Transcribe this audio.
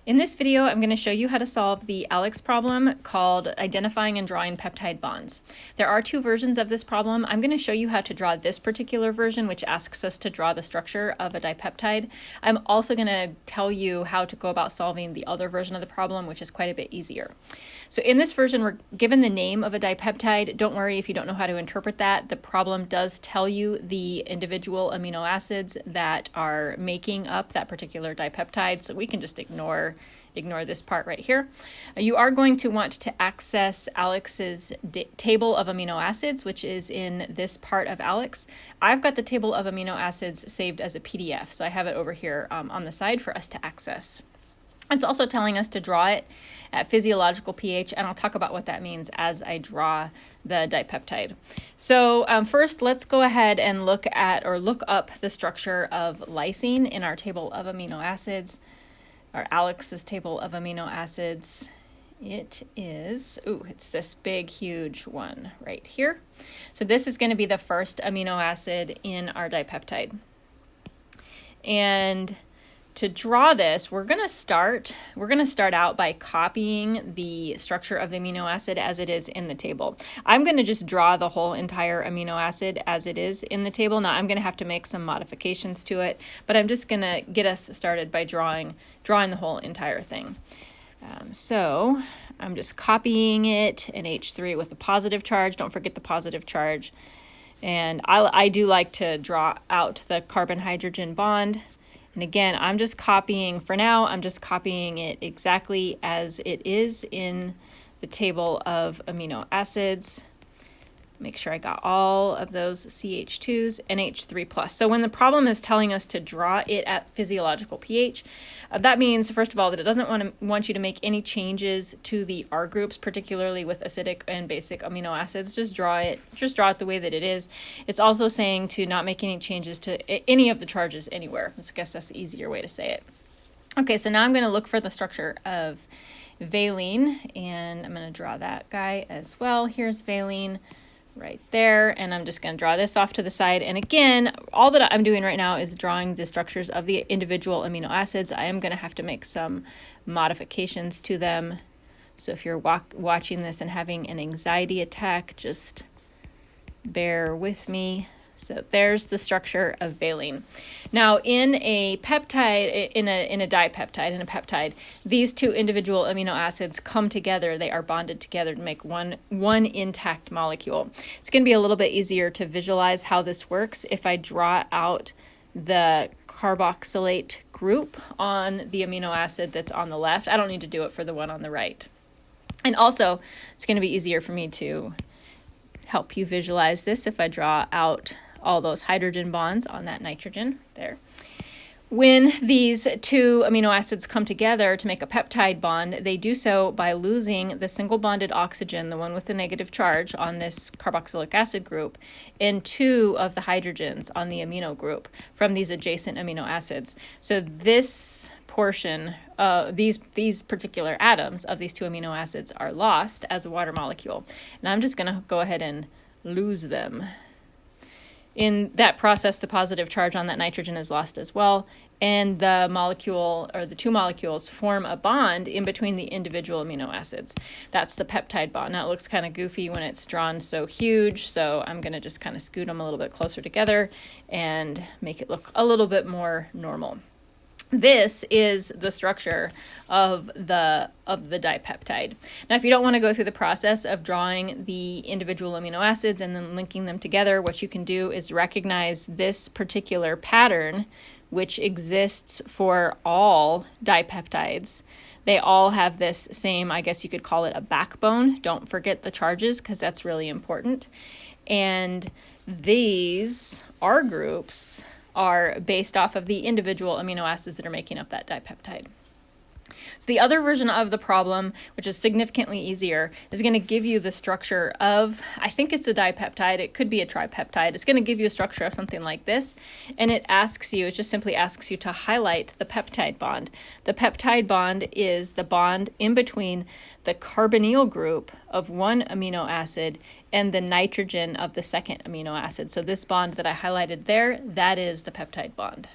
In this video, I'm going to show you how to solve the ALEKS problem called identifying and drawing peptide bonds. There are two versions of this problem. I'm going to show you how to draw this particular version, which asks us to draw the structure of a dipeptide. I'm also going to tell you how to go about solving the other version of the problem, which is quite a bit easier. So in this version, we're given the name of a dipeptide. Don't worry if you don't know how to interpret that. The problem does tell you the individual amino acids that are making up that particular dipeptide, so we can just ignore this part right here. You are going to want to access ALEKS's table of amino acids, which is in this part of ALEKS. I've got the table of amino acids saved as a PDF, so I have it over here on the side for us to access. It's also telling us to draw it at physiological pH, and I'll talk about what that means as I draw the dipeptide. So first, let's go ahead and look up the structure of lysine in our table of amino acids, our ALEKS's table of amino acids. It is, it's this big, huge one right here. So this is going to be the first amino acid in our dipeptide. And to draw this, we're going to start out by copying the structure of the amino acid as it is in the table. I'm going to just draw the whole entire amino acid as it is in the table. Now I'm going to have to make some modifications to it, but I'm just going to get us started by drawing the whole entire thing. So I'm just copying it in H3 with a positive charge. Don't forget the positive charge. And I do like to draw out the carbon-hydrogen bond. And again, I'm just copying it exactly as it is in the table of amino acids. Make sure I got all of those CH2s and H3+. So when the problem is telling us to draw it at physiological pH, that means, first of all, that it doesn't want you to make any changes to the R groups, particularly with acidic and basic amino acids. Just draw it the way that it is. It's also saying to not make any changes to any of the charges anywhere. I guess that's the easier way to say it. Okay, so now I'm going to look for the structure of valine, and I'm going to draw that guy as well. Here's valine right there, and I'm just going to draw this off to the side. And again, all that I'm doing right now is drawing the structures of the individual amino acids. I am going to have to make some modifications to them. So if you're watching this and having an anxiety attack, just bear with me. So there's the structure of valine. Now in a peptide, in a dipeptide, in a peptide, these two individual amino acids come together. They are bonded together to make one intact molecule. It's going to be a little bit easier to visualize how this works if I draw out the carboxylate group on the amino acid that's on the left. I don't need to do it for the one on the right. And also, it's going to be easier for me to help you visualize this if I draw out all those hydrogen bonds on that nitrogen there. When these two amino acids come together to make a peptide bond, they do so by losing the single bonded oxygen, the one with the negative charge on this carboxylic acid group, and two of the hydrogens on the amino group from these adjacent amino acids. So this portion, these particular atoms of these two amino acids are lost as a water molecule. And I'm just going to go ahead and lose them. In that process, the positive charge on that nitrogen is lost as well, and the molecule, or the two molecules, form a bond in between the individual amino acids. That's the peptide bond. Now it looks kind of goofy when it's drawn so huge, so I'm going to just kind of scoot them a little bit closer together and make it look a little bit more normal. This is the structure of the dipeptide. Now, if you don't want to go through the process of drawing the individual amino acids and then linking them together, what you can do is recognize this particular pattern, which exists for all dipeptides. They all have this same, I guess you could call it a backbone. Don't forget the charges, because that's really important. And these R groups are based off of the individual amino acids that are making up that dipeptide. So the other version of the problem, which is significantly easier, is going to give you the structure of, I think it's a dipeptide, it could be a tripeptide. It's going to give you a structure of something like this, and it just simply asks you to highlight the peptide bond. The peptide bond is the bond in between the carbonyl group of one amino acid and the nitrogen of the second amino acid. So this bond that I highlighted there, that is the peptide bond.